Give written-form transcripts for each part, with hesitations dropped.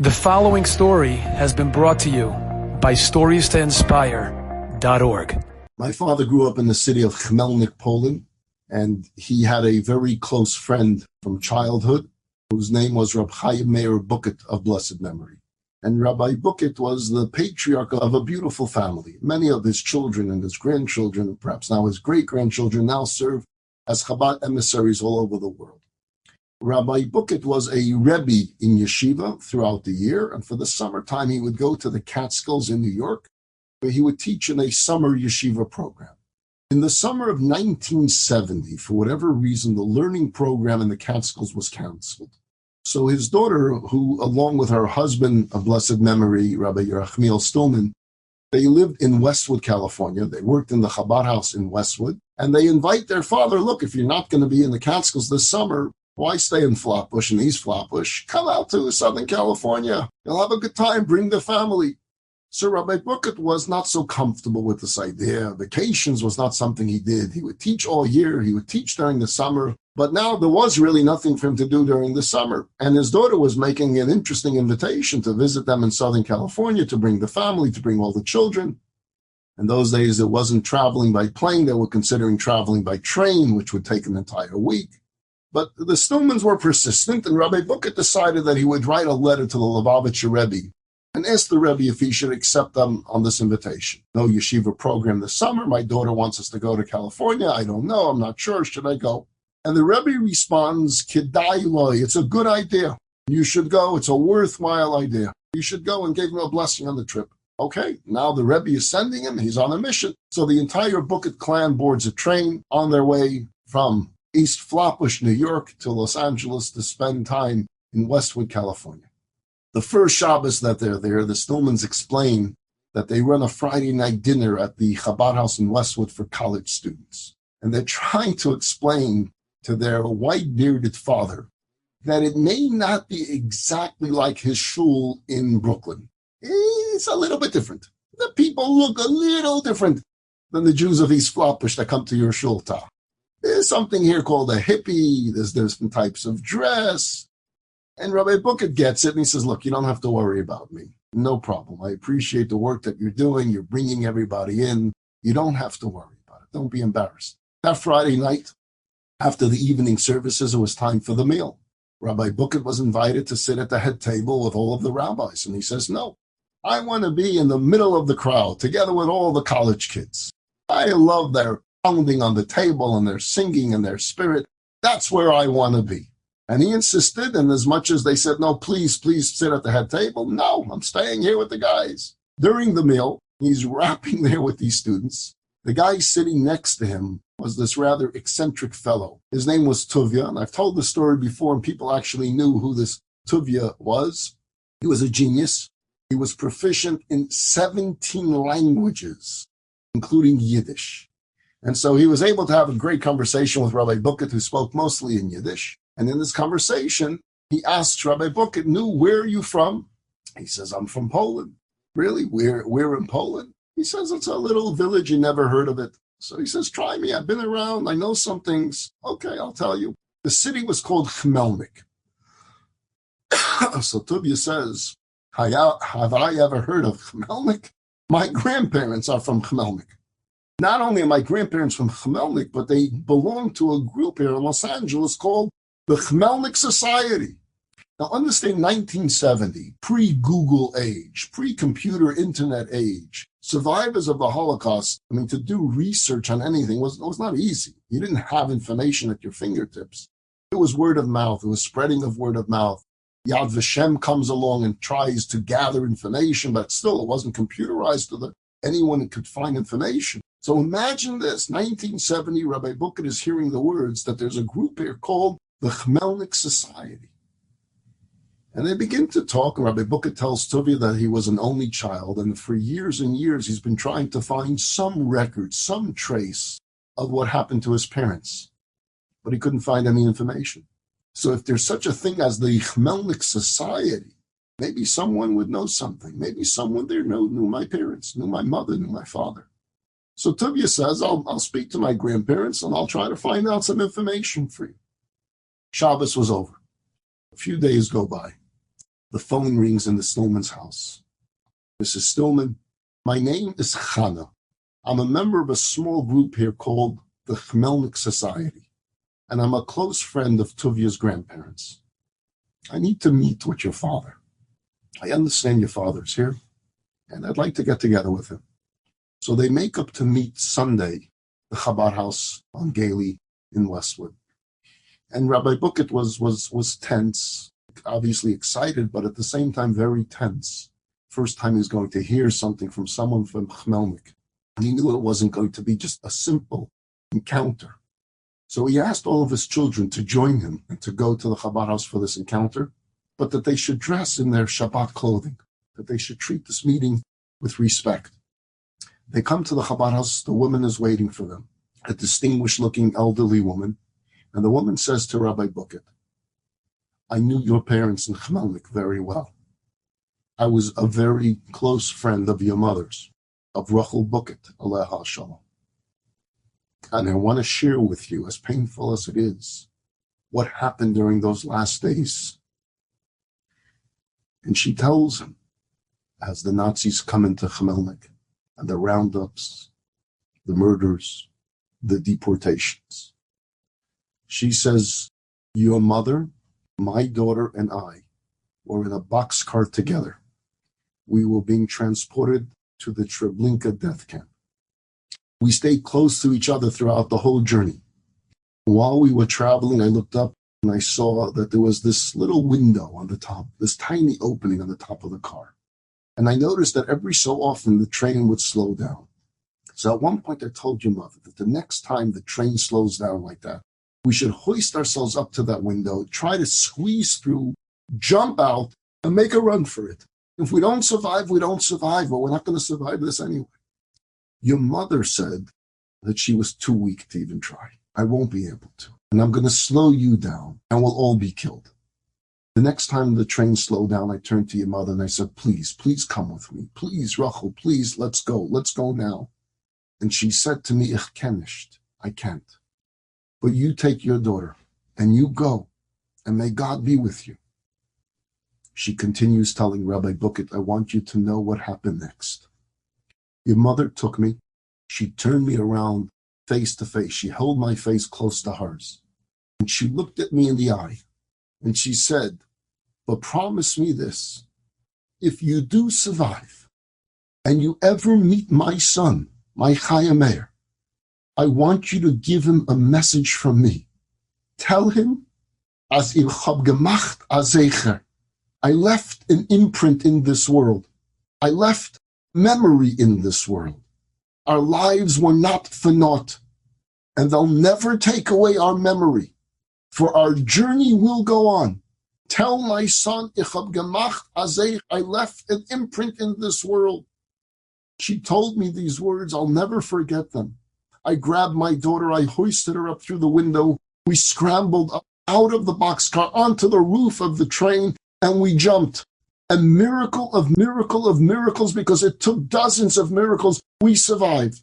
The following story has been brought to you by StoriesToInspire.org. My father grew up in the city of Chmelnik, Poland, and he had a very close friend from childhood whose name was Rabbi Chaim Meir Bucket of blessed memory. And Rabbi Bucket was the patriarch of a beautiful family. Many of his children and his grandchildren, perhaps now his great-grandchildren, now serve as Chabad emissaries all over the world. Rabbi Bucket was a Rebbe in yeshiva throughout the year, and for the summertime he would go to the Catskills in New York, where he would teach in a summer yeshiva program. In the summer of 1970, for whatever reason, the learning program in the Catskills was canceled. So his daughter, who, along with her husband of blessed memory, Rabbi Yerachmiel Stillman, they lived in Westwood, California. They worked in the Chabad house in Westwood, and they invite their father, look, if you're not going to be in the Catskills this summer, why stay in Flatbush and East Flatbush? Come out to Southern California. You'll have a good time. Bring the family. So Rabbi Bucket was not so comfortable with this idea. Vacations was not something he did. He would teach all year. He would teach during the summer. But now there was really nothing for him to do during the summer. And his daughter was making an interesting invitation to visit them in Southern California, to bring the family, to bring all the children. In those days, it wasn't traveling by plane. They were considering traveling by train, which would take an entire week. But the Stillmans were persistent, and Rabbi Bucket decided that he would write a letter to the Lubavitcher Rebbe and ask the Rebbe if he should accept them on this invitation. No yeshiva program this summer. My daughter wants us to go to California. I don't know. I'm not sure. Should I go? And the Rebbe responds, Kedai loy. It's a good idea. You should go. It's a worthwhile idea. You should go, and gave him a blessing on the trip. Okay, now the Rebbe is sending him. He's on a mission. So the entire Bucket clan boards a train on their way from East Flatbush, New York, to Los Angeles to spend time in Westwood, California. The first Shabbos that they're there, the Stillmans explain that they run a Friday night dinner at the Chabad house in Westwood for college students. And they're trying to explain to their white-bearded father that it may not be exactly like his shul in Brooklyn. It's a little bit different. The people look a little different than the Jews of East Flatbush that come to your shul, Ta. There's something here called a hippie. There's different types of dress. And Rabbi Bucket gets it, and he says, look, you don't have to worry about me. No problem. I appreciate the work that you're doing. You're bringing everybody in. You don't have to worry about it. Don't be embarrassed. That Friday night, after the evening services, it was time for the meal. Rabbi Bucket was invited to sit at the head table with all of the rabbis. And he says, no, I want to be in the middle of the crowd, together with all the college kids. I love their pounding on the table and their singing and their spirit. That's where I want to be. And he insisted, and as much as they said, no, please sit at the head table, no, I'm staying here with the guys. During the meal, he's rapping there with these students. The guy sitting next to him was this rather eccentric fellow. His name was Tuvia, and I've told the story before, and people actually knew who this Tuvia was. He was a genius. He was proficient in 17 languages, including Yiddish. And so he was able to have a great conversation with Rabbi Bucket, who spoke mostly in Yiddish. And in this conversation, he asked Rabbi Bucket, where are you from? He says, I'm from Poland. Really? Where in Poland? He says, it's a little village. You never heard of it. So he says, try me. I've been around. I know some things. Okay, I'll tell you. The city was called Chmelnik. So Tuvia says, have I ever heard of Chmelnik? My grandparents are from Chmelnik. Not only are my grandparents from Chmelnik, but they belong to a group here in Los Angeles called the Chmelnik Society. Now understand 1970, pre-Google age, pre-computer internet age, survivors of the Holocaust, to do research on anything was not easy. You didn't have information at your fingertips. It was word of mouth. It was spreading of word of mouth. Yad Vashem comes along and tries to gather information, but still it wasn't computerized so that anyone could find information. So imagine this, 1970, Rabbi Bucket is hearing the words that there's a group here called the Chmelnik Society. And they begin to talk, and Rabbi Bucket tells Tuvia that he was an only child, and for years and years he's been trying to find some record, some trace of what happened to his parents. But he couldn't find any information. So if there's such a thing as the Chmelnik Society, maybe someone would know something. Maybe someone there knew my parents, knew my mother, knew my father. So Tuvia says, I'll speak to my grandparents and I'll try to find out some information for you. Shabbos was over. A few days go by. The phone rings in the Stillman's house. Mrs. Stillman, my name is Chana. I'm a member of a small group here called the Khmelnik Society, and I'm a close friend of Tuvya's grandparents. I need to meet with your father. I understand your father's here, and I'd like to get together with him. So they make up to meet Sunday, the Chabad house on Gailey in Westwood. And Rabbi Bucket was tense, obviously excited, but at the same time very tense. First time he was going to hear something from someone from Khmelnik. And he knew it wasn't going to be just a simple encounter. So he asked all of his children to join him and to go to the Chabad house for this encounter, but that they should dress in their Shabbat clothing, that they should treat this meeting with respect. They come to the Chabad house, the woman is waiting for them, a distinguished-looking elderly woman, and the woman says to Rabbi Bucket, I knew your parents in Khmelnik very well. I was a very close friend of your mother's, of Rachel Bucket, Aleha Shalom. And I want to share with you, as painful as it is, what happened during those last days. And she tells him, as the Nazis come into Khmelnik, and the roundups, the murders, the deportations. She says, your mother, my daughter, and I were in a boxcar together. We were being transported to the Treblinka death camp. We stayed close to each other throughout the whole journey. While we were traveling, I looked up and I saw that there was this little window on the top, this tiny opening on the top of the car. And I noticed that every so often the train would slow down. So at one point I told your mother that the next time the train slows down like that, we should hoist ourselves up to that window, try to squeeze through, jump out, and make a run for it. If we don't survive, we don't survive, but we're not going to survive this anyway. Your mother said that she was too weak to even try. I won't be able to. And I'm going to slow you down, and we'll all be killed. The next time the train slowed down, I turned to your mother and I said, please come with me. Please, Rachel, please, let's go now. And she said to me, Ich kann nicht. I can't. But you take your daughter and you go, and may God be with you. She continues telling Rabbi Bucket, I want you to know what happened next. Your mother took me. She turned me around face to face. She held my face close to hers. And she looked at me in the eye. And she said, but promise me this, if you do survive and you ever meet my son, my Chaya Meir, I want you to give him a message from me. Tell him, as ich hab gemacht a Zecher, I left an imprint in this world. I left memory in this world. Our lives were not for naught, and they'll never take away our memory, for our journey will go on. Tell my son, ich hab gemacht a Zecher, I left an imprint in this world. She told me these words, I'll never forget them. I grabbed my daughter, I hoisted her up through the window. We scrambled up out of the boxcar onto the roof of the train, and we jumped. A miracle of miracles, because it took dozens of miracles. We survived.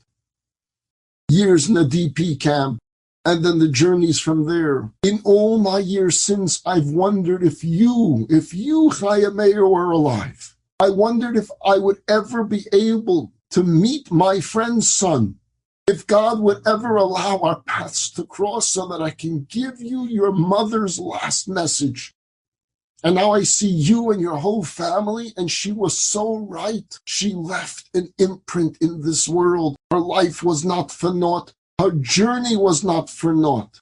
Years in the DP camp, and then the journeys from there. In all my years since, I've wondered if you, Chaya Meir, were alive. I wondered if I would ever be able to meet my friend's son. If God would ever allow our paths to cross so that I can give you your mother's last message. And now I see you and your whole family, and she was so right. She left an imprint in this world. Her life was not for naught. Her journey was not for naught.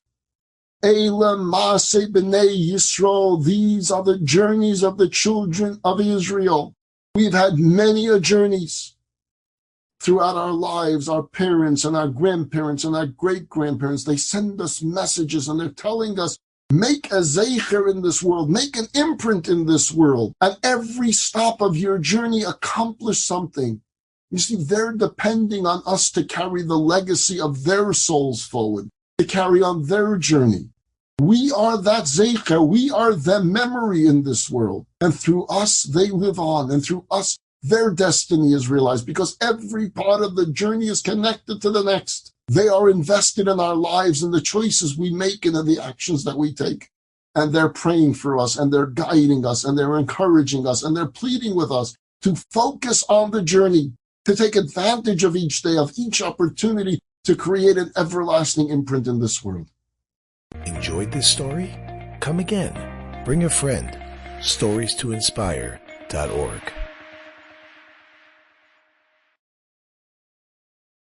Eila Maaseh B'nai Yisrael, these are the journeys of the children of Israel. We've had many journeys throughout our lives. Our parents and our grandparents and our great-grandparents, they send us messages and they're telling us, make a zeicher in this world, make an imprint in this world. At every stop of your journey, accomplish something. You see, they're depending on us to carry the legacy of their souls forward, to carry on their journey. We are that zeicher, we are their memory in this world. And through us, they live on. And through us, their destiny is realized, because every part of the journey is connected to the next. They are invested in our lives and the choices we make and in the actions that we take. and they're praying for us, and they're guiding us, and they're encouraging us, and they're pleading with us to focus on the journey, to take advantage of each day, of each opportunity to create an everlasting imprint in this world. Enjoyed this story? Come again. Bring a friend. StoriesToInspire.org